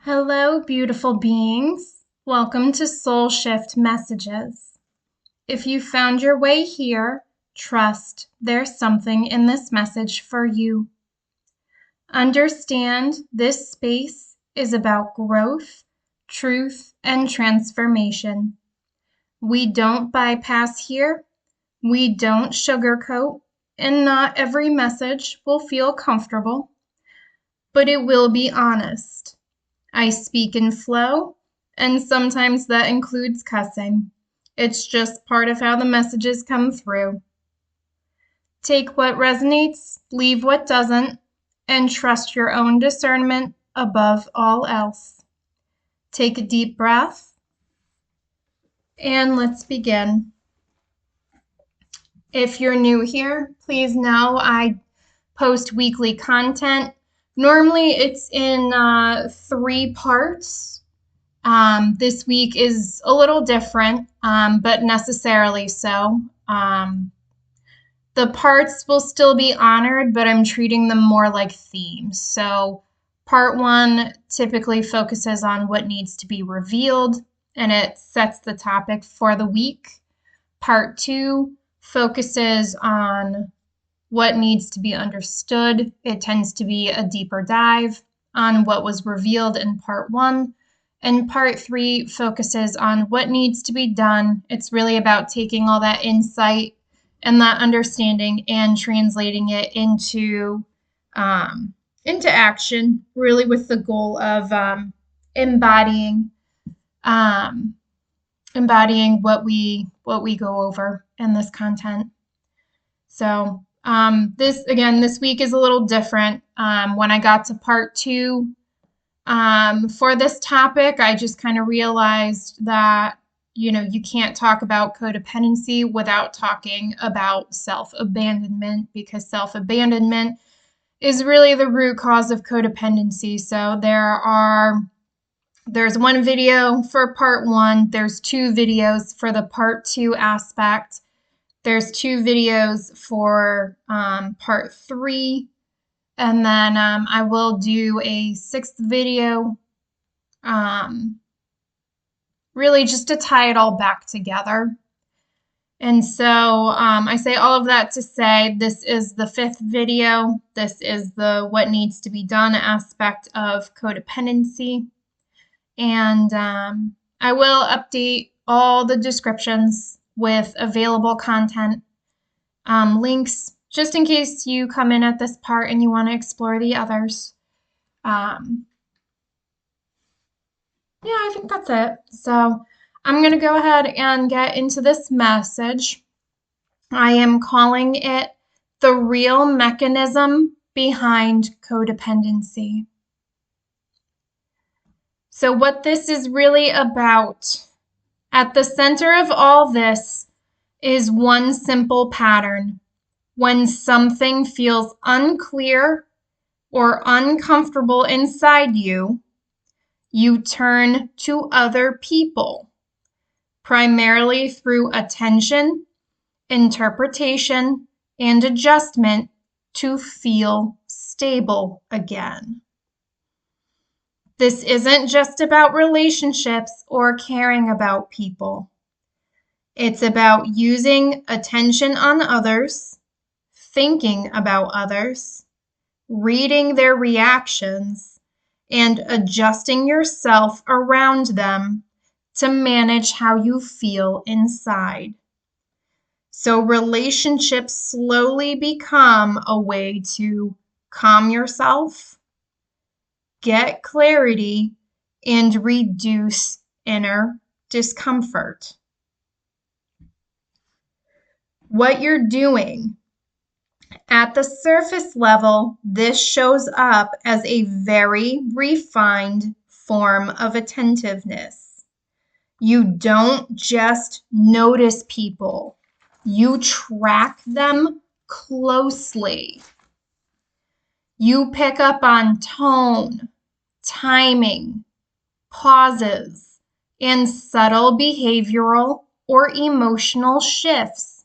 Hello, beautiful beings. Welcome to Soul Shift Messages. If you found your way here, trust there's something in this message for you. Understand this space is about growth, truth, and transformation. We don't bypass here, we don't sugarcoat, and not every message will feel comfortable, but it will be honest. I speak in flow, and sometimes that includes cussing. It's just part of how the messages come through. Take what resonates, leave what doesn't, and trust your own discernment above all else. Take a deep breath, and let's begin. If you're new here, please know I post weekly content. Normally it's in 3 parts. This week is a little different, but necessarily so. The parts will still be honored, but I'm treating them more like themes. So part 1 typically focuses on what needs to be revealed, and it sets the topic for the week. Part 2 focuses on what needs to be understood. It tends to be a deeper dive on what was revealed in part 1. And part 3 focuses on what needs to be done. It's really about taking all that insight and that understanding and translating it into action, really with the goal of embodying what we go over in this content. So this week is a little different. When I got to part 2, for this topic, I just kind of realized that, you can't talk about codependency without talking about self-abandonment, because self-abandonment is really the root cause of codependency. So there's 1 video for part 1. There's 2 videos for the part 2 aspect. There's 2 videos for part 3. And then I will do a 6th video, really just to tie it all back together. And so I say all of that to say this is the 5th video. This is the what needs to be done aspect of codependency. And I will update all the descriptions with available content, links, just in case you come in at this part and you want to explore the others. Yeah, I think that's it. So I'm going to go ahead and get into this message. I am calling it the real mechanism behind codependency. So what this is really about, at the center of all this, is one simple pattern. When something feels unclear or uncomfortable inside you, you turn to other people, primarily through attention, interpretation, and adjustment to feel stable again. This isn't just about relationships or caring about people. It's about using attention on others, thinking about others, reading their reactions, and adjusting yourself around them to manage how you feel inside. So relationships slowly become a way to calm yourself, get clarity, and reduce inner discomfort. What you're doing at the surface level, this shows up as a very refined form of attentiveness. You don't just notice people, you track them closely. You pick up on tone, timing, pauses, and subtle behavioral or emotional shifts.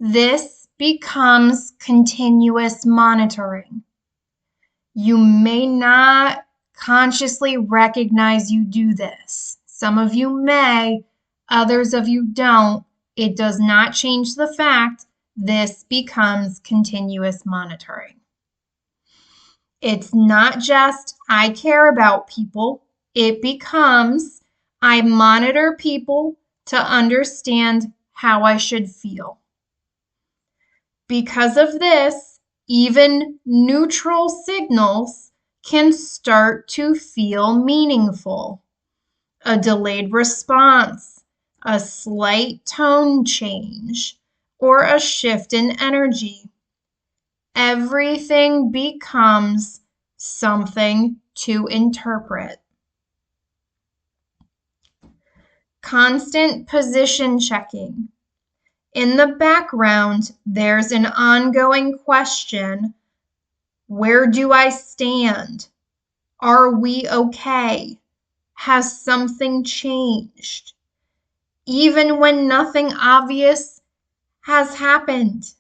This becomes continuous monitoring. You may not consciously recognize you do this. Some of you may, others of you don't. It does not change the fact this becomes continuous monitoring. It's not just I care about people. It becomes I monitor people to understand how I should feel. Because of this, even neutral signals can start to feel meaningful. A delayed response, a slight tone change, or a shift in energy. Everything becomes something to interpret. Constant position checking. In the background, there's an ongoing question. Where do I stand? Are we okay? Has something changed? Even when nothing obvious has happened.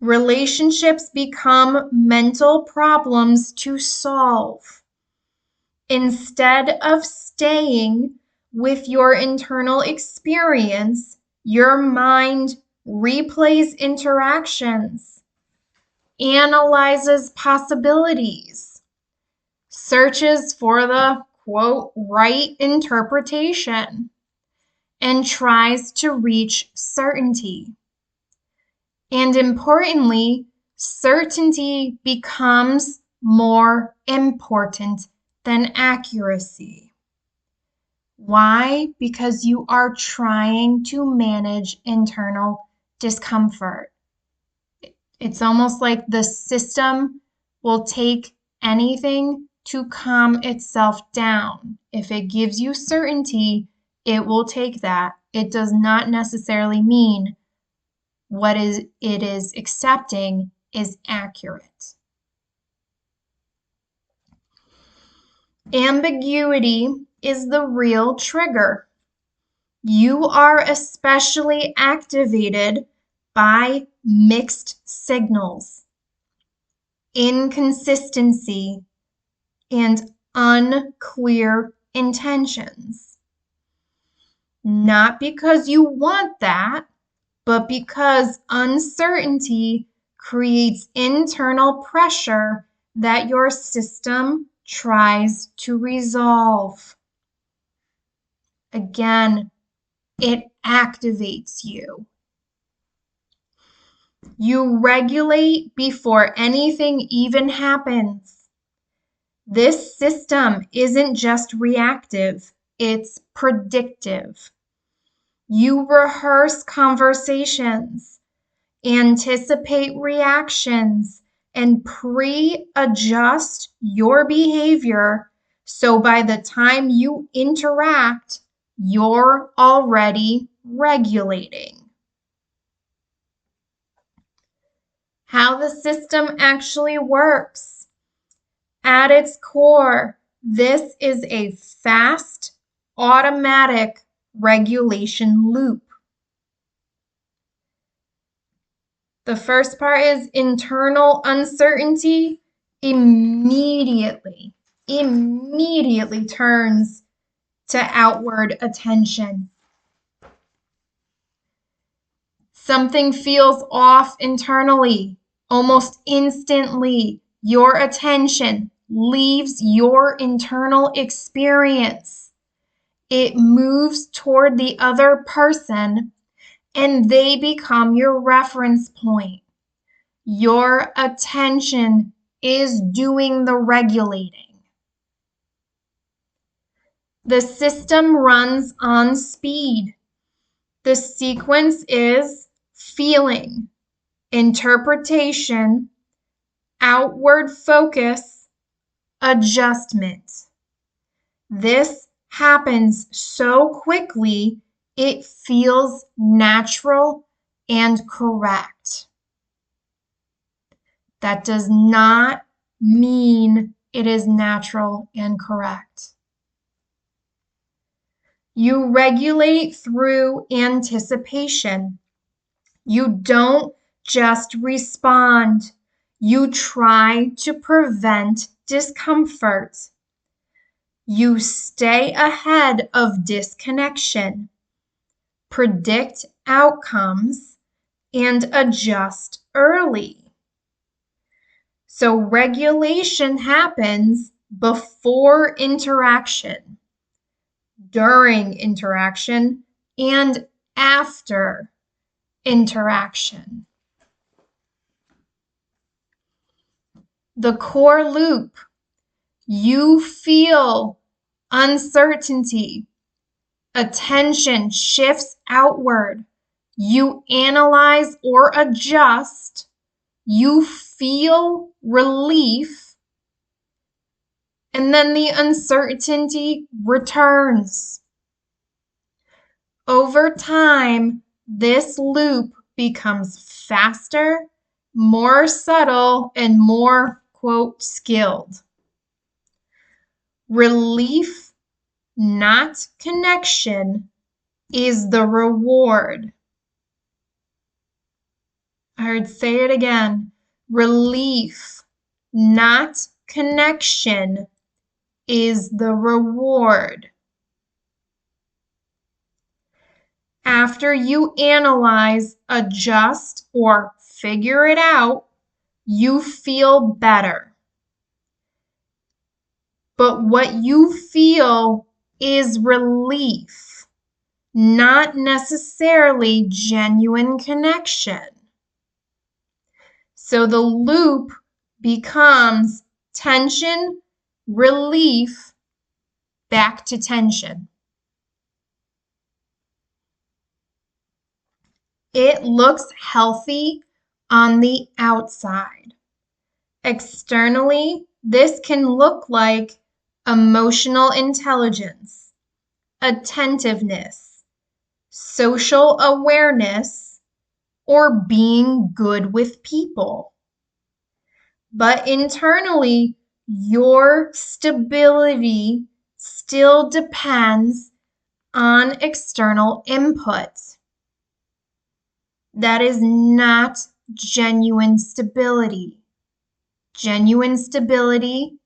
Relationships become mental problems to solve. Instead of staying with your internal experience, your mind replays interactions, analyzes possibilities, searches for the, quote, right interpretation, and tries to reach certainty. And importantly, certainty becomes more important than accuracy. Why? Because you are trying to manage internal discomfort. It's almost like the system will take anything to calm itself down. If it gives you certainty, it will take that. It does not necessarily mean what it is accepting is accurate. Ambiguity is the real trigger. You are especially activated by mixed signals, inconsistency, and unclear intentions. Not because you want that, but because uncertainty creates internal pressure that your system tries to resolve. Again, it activates you. You regulate before anything even happens. This system isn't just reactive, it's predictive. You rehearse conversations, anticipate reactions, and pre-adjust your behavior so by the time you interact, you're already regulating. How the system actually works. At its core, this is a fast, automatic regulation loop. The first part is internal uncertainty immediately turns to outward attention. Something feels off internally. Almost instantly, your attention leaves your internal experience. It moves toward the other person, and they become your reference point. Your attention is doing the regulating. The system runs on speed. The sequence is feeling, interpretation, outward focus, adjustment. This happens so quickly, it feels natural and correct. That does not mean it is natural and correct. You regulate through anticipation. You don't just respond. You try to prevent discomfort. You stay ahead of disconnection, predict outcomes, and adjust early. So regulation happens before interaction, during interaction, and after interaction. The core loop. You feel uncertainty. Attention shifts outward. You analyze or adjust. You feel relief. And then the uncertainty returns. Over time, this loop becomes faster, more subtle, and more, quote, skilled. Relief, not connection, is the reward. I would say it again. Relief, not connection, is the reward. After you analyze, adjust, or figure it out, you feel better. But what you feel is relief, not necessarily genuine connection. So the loop becomes tension, relief, back to tension. It looks healthy on the outside. Externally, this can look like emotional intelligence, attentiveness, social awareness, or being good with people. But internally, your stability still depends on external input. That is not genuine stability. Genuine stability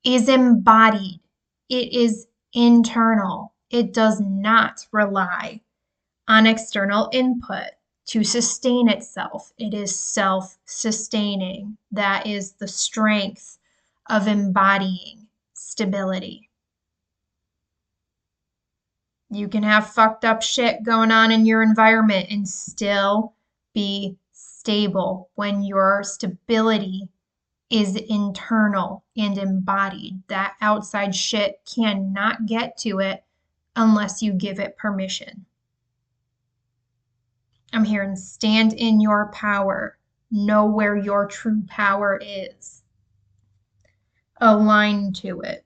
is embodied. It is internal. It does not rely on external input to sustain itself. It is self-sustaining. That is the strength of embodying stability. You can have fucked up shit going on in your environment and still be stable when your stability is internal and embodied. That outside shit cannot get to it unless you give it permission. I'm hearing stand in your power. Know where your true power is. Align to it.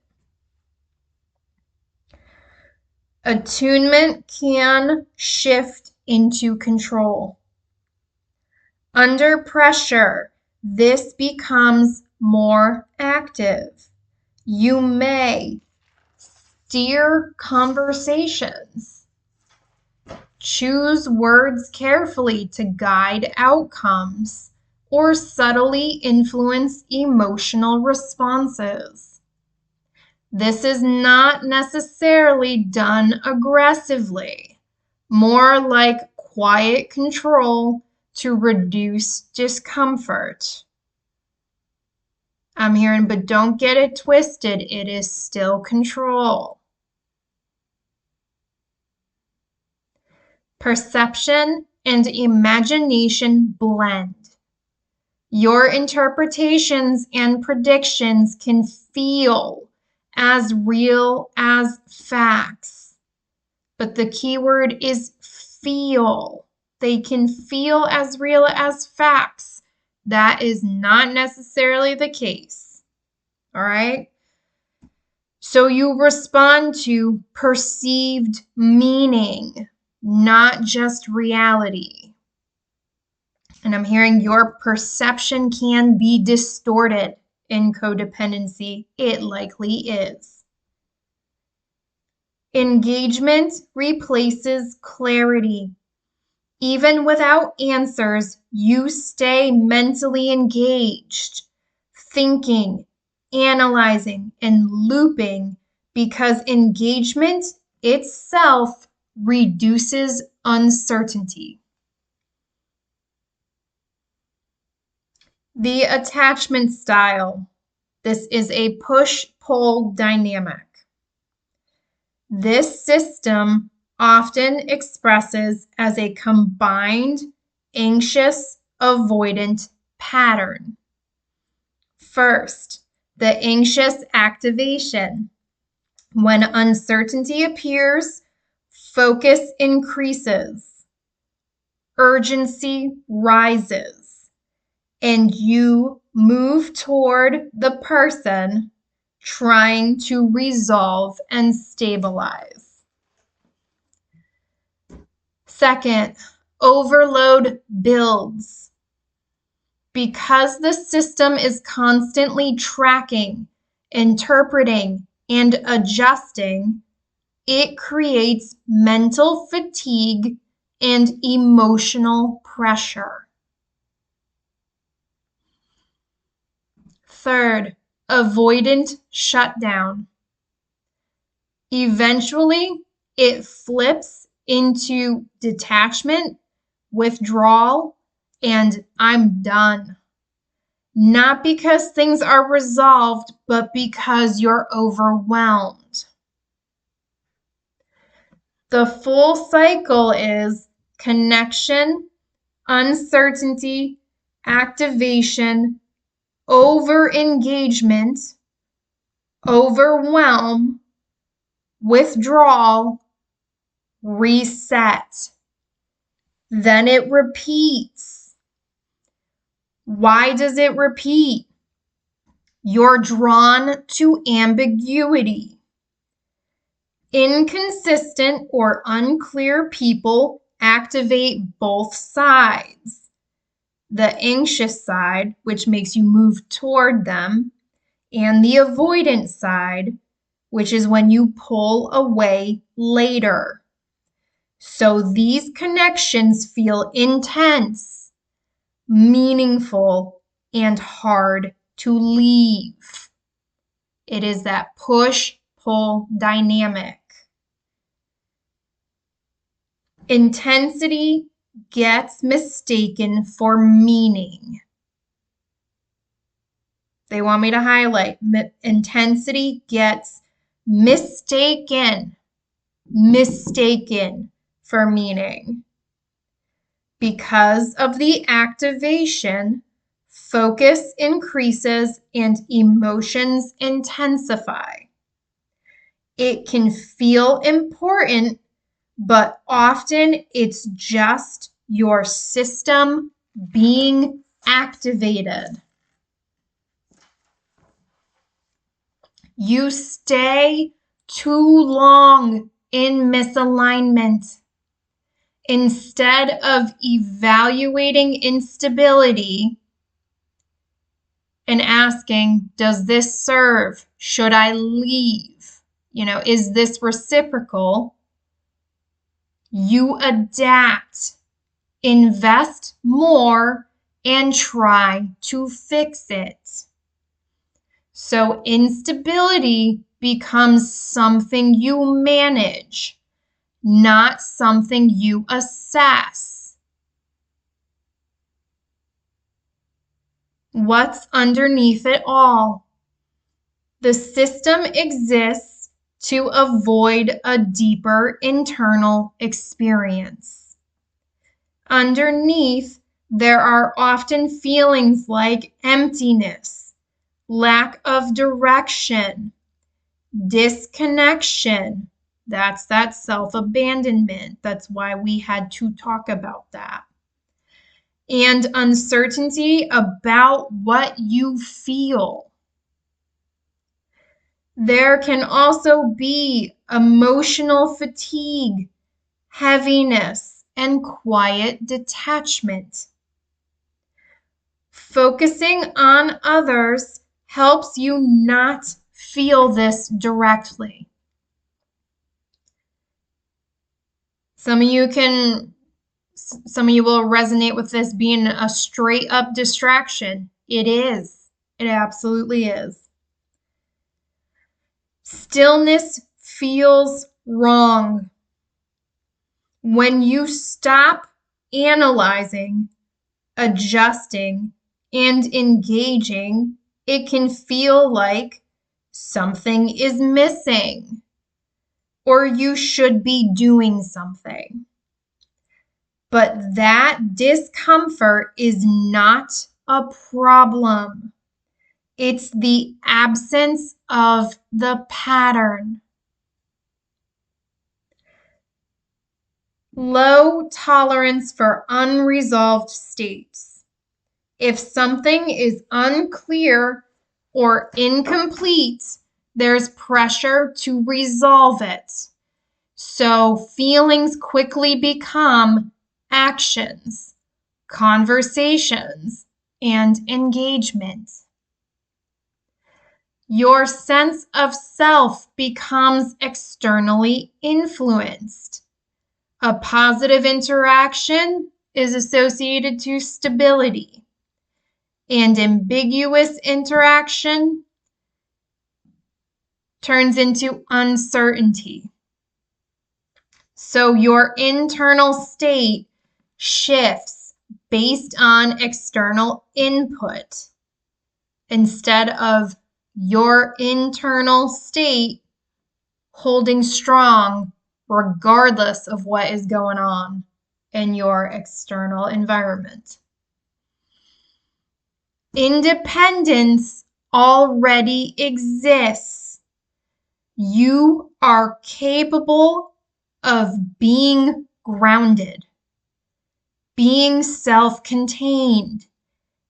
Attunement can shift into control. Under pressure, this becomes more active. You may steer conversations. Choose words carefully to guide outcomes or subtly influence emotional responses. This is not necessarily done aggressively, more like quiet control to reduce discomfort. I'm hearing, but don't get it twisted, it is still control. Perception and imagination blend. Your interpretations and predictions can feel as real as facts, but the key word is feel. They can feel as real as facts. That is not necessarily the case. All right? So you respond to perceived meaning, not just reality. And I'm hearing your perception can be distorted in codependency. It likely is. Engagement replaces clarity. Even without answers, you stay mentally engaged, thinking, analyzing, and looping because engagement itself reduces uncertainty. The attachment style. This is a push-pull dynamic. This system often expresses as a combined anxious avoidant pattern. First, the anxious activation. When uncertainty appears, focus increases, urgency rises, and you move toward the person trying to resolve and stabilize. Second, overload builds. Because the system is constantly tracking, interpreting, and adjusting, it creates mental fatigue and emotional pressure. Third, avoidant shutdown. Eventually, it flips into detachment, withdrawal, and I'm done. Not because things are resolved, but because you're overwhelmed. The full cycle is connection, uncertainty, activation, over-engagement, overwhelm, withdrawal, reset. Then it repeats. Why does it repeat? You're drawn to ambiguity. Inconsistent or unclear people activate both sides. The anxious side, which makes you move toward them, and the avoidant side, which is when you pull away later. So these connections feel intense, meaningful, and hard to leave. It is that push-pull dynamic. Intensity gets mistaken for meaning. They want me to highlight intensity gets mistaken for meaning. Because of the activation, focus increases and emotions intensify. It can feel important, but often it's just your system being activated. You stay too long in misalignment. Instead of evaluating instability and asking, does this serve? Should I leave? Is this reciprocal? You adapt, invest more, and try to fix it. So instability becomes something you manage, not something you assess. What's underneath it all? The system exists to avoid a deeper internal experience. Underneath, there are often feelings like emptiness, lack of direction, disconnection. That's that self-abandonment. That's why we had to talk about that. And uncertainty about what you feel. There can also be emotional fatigue, heaviness, and quiet detachment. Focusing on others helps you not feel this directly. Some of you will resonate with this being a straight up distraction. It is. It absolutely is. Stillness feels wrong. When you stop analyzing, adjusting, and engaging, it can feel like something is missing or you should be doing something. But that discomfort is not a problem. It's the absence of the pattern. Low tolerance for unresolved states. If something is unclear or incomplete, there's pressure to resolve it. So feelings quickly become actions, conversations, and engagement. Your sense of self becomes externally influenced. A positive interaction is associated to stability, and ambiguous interaction turns into uncertainty. So your internal state shifts based on external input instead of your internal state holding strong regardless of what is going on in your external environment. Independence already exists. You are capable of being grounded, being self-contained,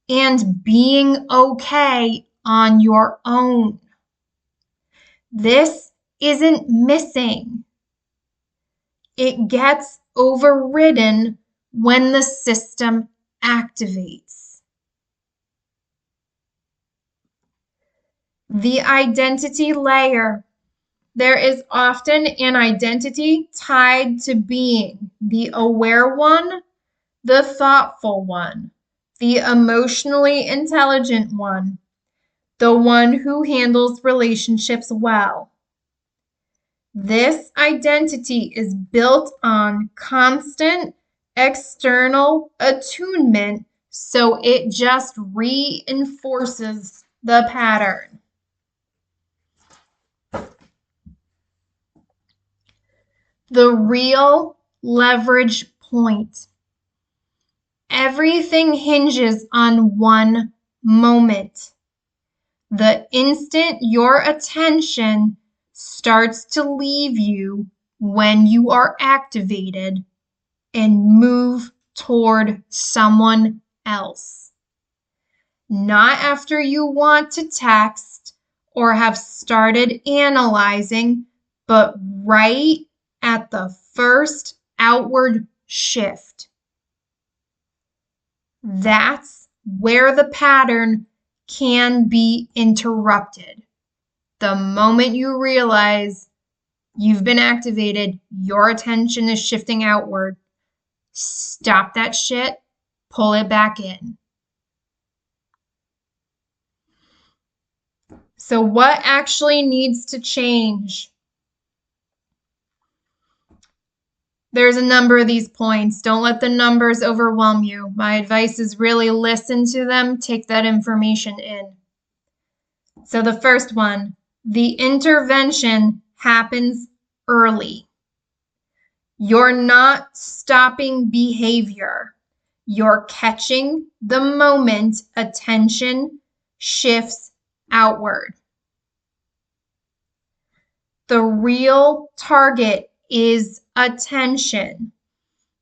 and being okay on your own. This isn't missing. It gets overridden when the system activates. The identity layer. There is often an identity tied to being the aware one, the thoughtful one, the emotionally intelligent one, the one who handles relationships well. This identity is built on constant external attunement, so it just reinforces the pattern. The real leverage point. Everything hinges on one moment. The instant your attention starts to leave you when you are activated and move toward someone else. Not after you want to text or have started analyzing, but right at the first outward shift. That's where the pattern can be interrupted. The moment you realize you've been activated, your attention is shifting outward, stop that shit, pull it back in. So what actually needs to change? There's a number of these points. Don't let the numbers overwhelm you. My advice is really listen to them, take that information in. So the first one, the intervention happens early. You're not stopping behavior. You're catching the moment attention shifts outward. The real target is attention,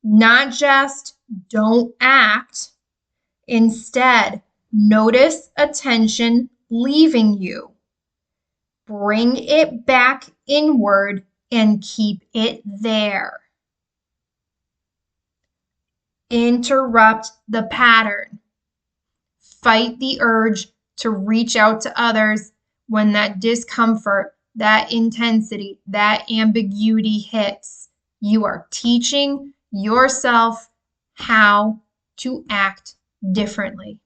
not just don't act. Instead, notice attention leaving you. Bring it back inward and keep it there. Interrupt the pattern. Fight the urge to reach out to others when that discomfort, that intensity, that ambiguity hits. You are teaching yourself how to act differently.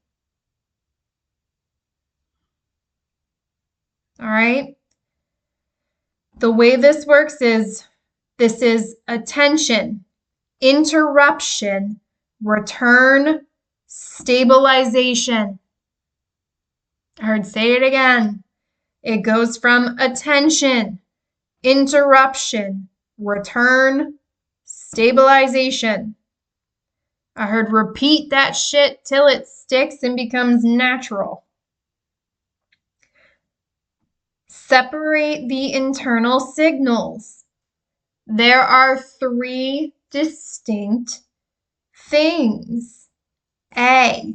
All right? The way this works is this is attention, interruption, return, stabilization. I heard say it again. It goes from attention, interruption, return, stabilization. I heard repeat that shit till it sticks and becomes natural. Separate the internal signals. There are 3 distinct things. A,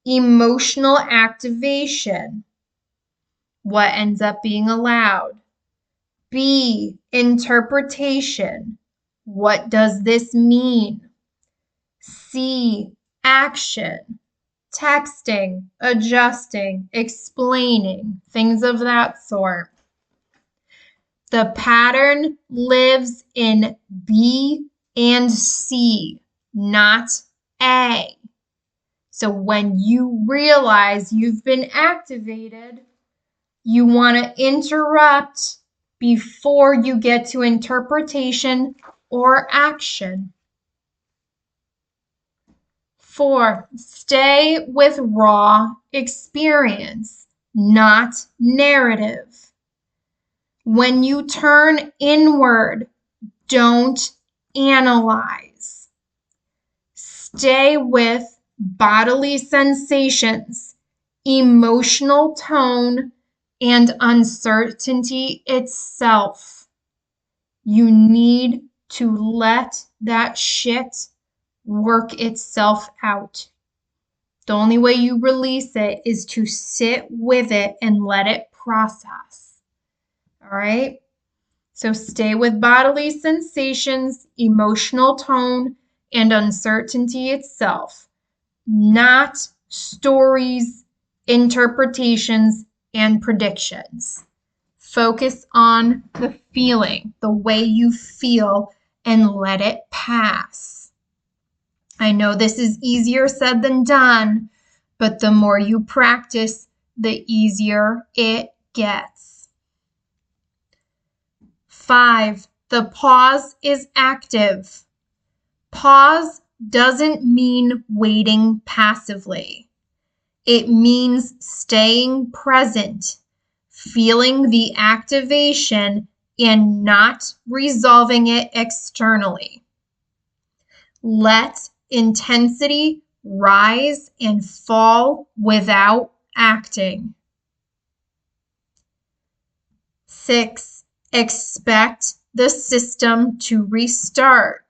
emotional activation. What ends up being allowed? B, interpretation. What does this mean? C, action. Texting, adjusting, explaining, things of that sort. The pattern lives in B and C, not A. So when you realize you've been activated, you want to interrupt before you get to interpretation or action. 4, stay with raw experience, not narrative. When you turn inward, don't analyze. Stay with bodily sensations, emotional tone, and uncertainty itself. You need to let that shit work itself out. The only way you release it is to sit with it and let it process. All right? So stay with bodily sensations, emotional tone, and uncertainty itself, not stories, interpretations, and predictions. Focus on the feeling, the way you feel, and let it pass. I know this is easier said than done, but the more you practice, the easier it gets. 5, the pause is active. Pause doesn't mean waiting passively. It means staying present, feeling the activation, and not resolving it externally. Let intensity rise and fall without acting. 6, expect the system to restart.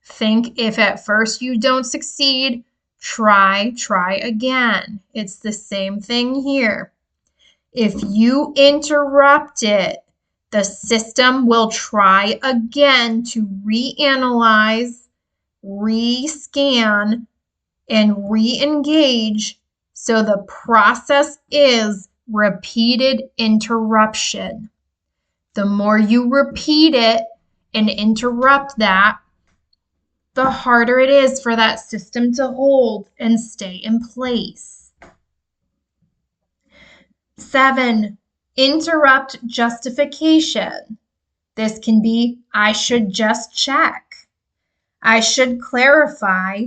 Think if at first you don't succeed, try again. It's the same thing here. If you interrupt it, the system will try again to reanalyze, rescan, and re-engage. So the process is repeated interruption. The more you repeat it and interrupt that, the harder it is for that system to hold and stay in place. 7, interrupt justification. This can be, I should just check. I should clarify,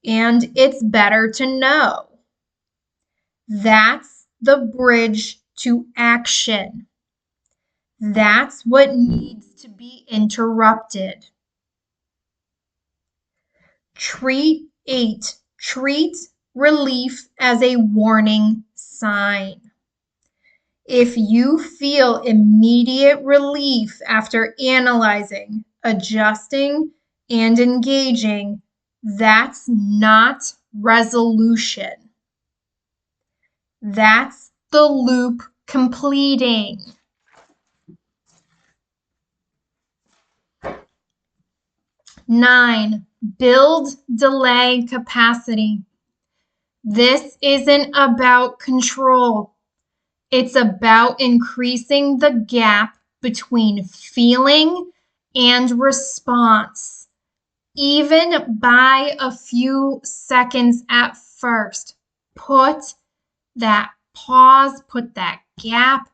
and it's better to know. That's the bridge to action. That's what needs to be interrupted. Treat relief as a warning sign. If you feel immediate relief after analyzing, adjusting, and engaging, that's not resolution. That's the loop completing. 9, build delay capacity. This isn't about control. It's about increasing the gap between feeling and response, even by a few seconds at first. Put that pause, put that gap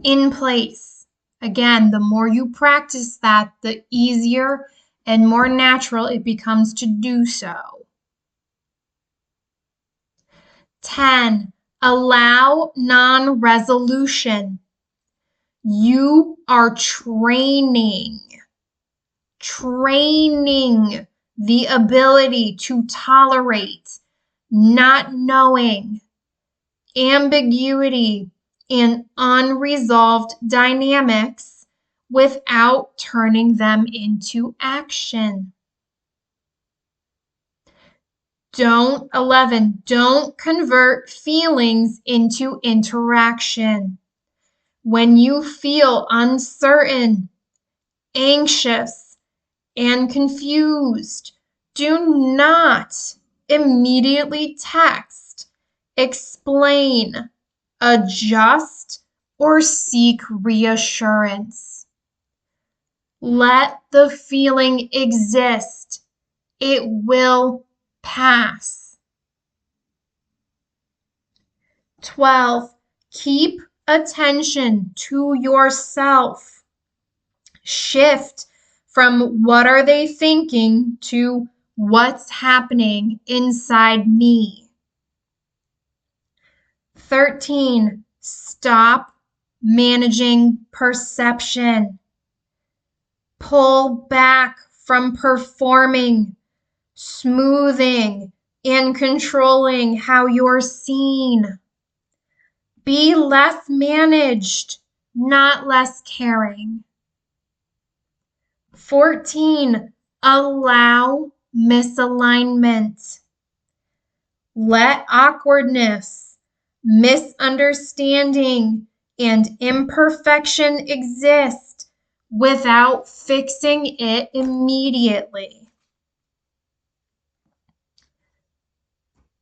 in place. Again, the more you practice that, the easier and more natural it becomes to do so. 10. Allow non-resolution. You are training the ability to tolerate not knowing, ambiguity, and unresolved dynamics without turning them into action. 11, don't convert feelings into interaction. When you feel uncertain, anxious, and confused, do not immediately text, explain, adjust, or seek reassurance. Let the feeling exist. It will pass. 12. Keep attention to yourself. Shift from what are they thinking to what's happening inside me. 13. Stop managing perception. Pull back from performing, smoothing, and controlling how you're seen. Be less managed, not less caring. 14. Allow misalignment. Let awkwardness, misunderstanding, and imperfection exist without fixing it immediately.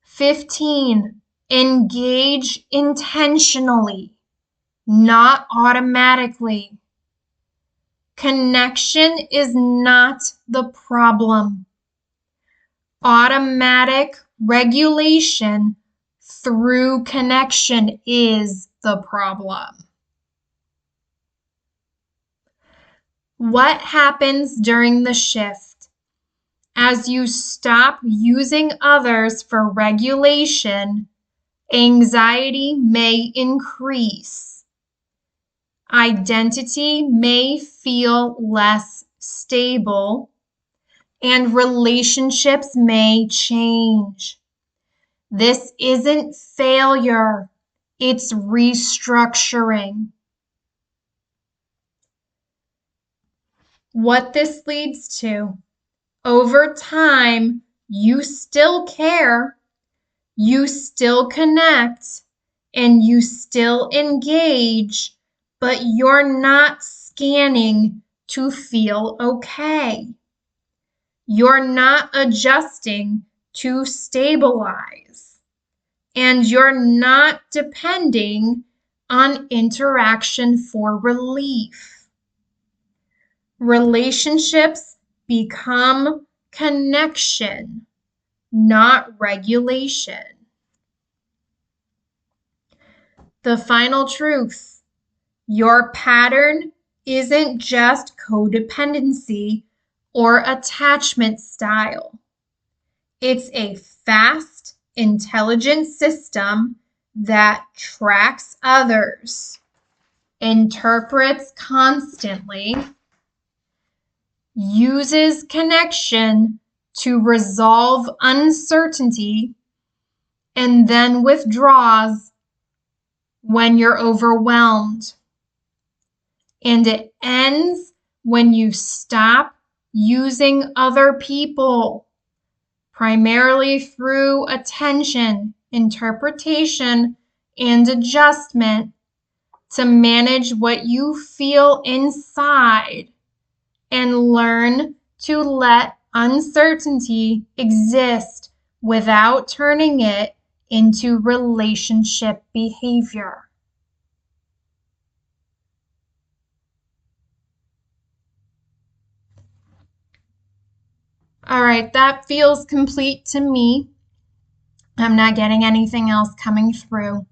15. Engage intentionally, not automatically. Connection is not the problem. Automatic regulation through connection is the problem. What happens during the shift? As you stop using others for regulation, anxiety may increase. Identity may feel less stable, and relationships may change. This isn't failure, it's restructuring. What this leads to, over time, you still care, you still connect, and you still engage, but you're not scanning to feel okay. You're not adjusting to stabilize, and you're not depending on interaction for relief. Relationships become connection, not regulation. The final truth, your pattern isn't just codependency or attachment style. It's a fast, intelligent system that tracks others, interprets constantly, uses connection to resolve uncertainty, and then withdraws when you're overwhelmed. And it ends when you stop using other people, primarily through attention, interpretation, and adjustment, to manage what you feel inside and learn to let uncertainty exist without turning it into relationship behavior. All right, that feels complete to me. I'm not getting anything else coming through.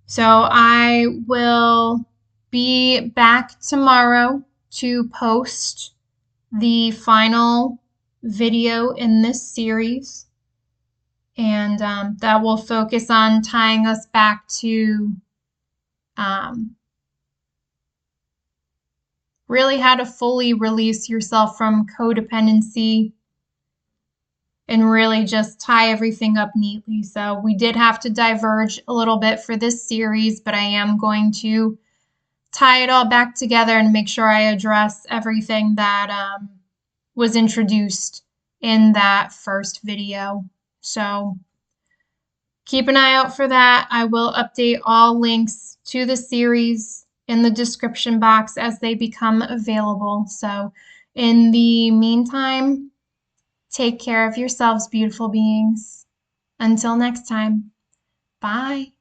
So I will be back tomorrow to post the final video in this series. And that will focus on tying us back to um, really how to fully release yourself from codependency and really just tie everything up neatly. So we did have to diverge a little bit for this series, but I am going to tie it all back together and make sure I address everything that was introduced in that first video. So keep an eye out for that. I will update all links to the series in the description box as they become available. So in the meantime, take care of yourselves, beautiful beings. Until next time, bye.